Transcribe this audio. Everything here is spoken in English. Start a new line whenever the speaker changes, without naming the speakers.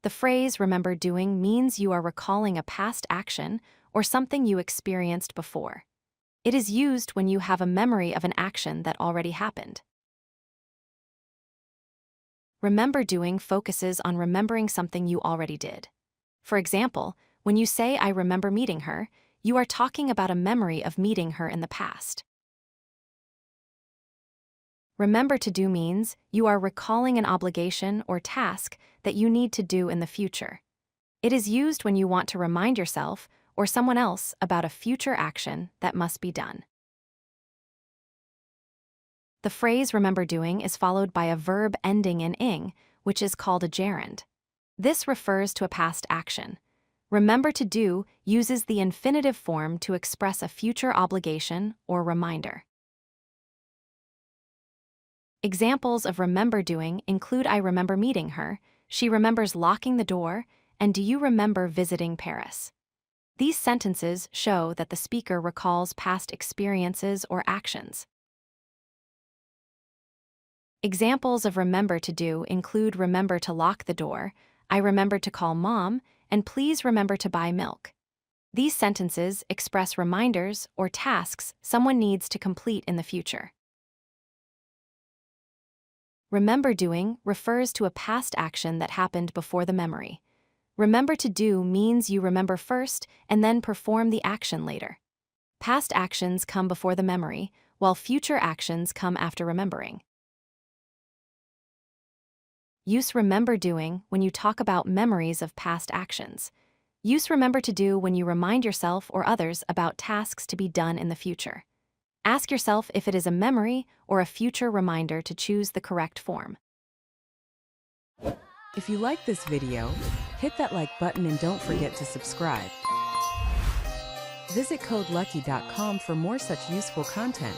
The phrase remember doing means you are recalling a past action or something you experienced before. It is used when you have a memory of an action that already happened. Remember doing focuses on remembering something you already did. For example, when you say I remember meeting her, you are talking about a memory of meeting her in the past. Remember to do means you are recalling an obligation or task that you need to do in the future. It is used when you want to remind yourself or someone else about a future action that must be done. The phrase remember doing is followed by a verb ending in ing, which is called a gerund. This refers to a past action. Remember to do uses the infinitive form to express a future obligation or reminder. Examples of remember doing include I remember meeting her, she remembers locking the door, and do you remember visiting Paris? These sentences show that the speaker recalls past experiences or actions. Examples of remember to do include remember to lock the door, I remember to call mom, and please remember to buy milk. These sentences express reminders or tasks someone needs to complete in the future. Remember doing refers to a past action that happened before the memory. Remember to do means you remember first and then perform the action later. Past actions come before the memory, while future actions come after remembering. Use remember doing when you talk about memories of past actions. Use remember to do when you remind yourself or others about tasks to be done in the future. Ask yourself if it is a memory or a future reminder to choose the correct form.
If you like this video, hit that like button and don't forget to subscribe. Visit codelucky.com for more such useful content.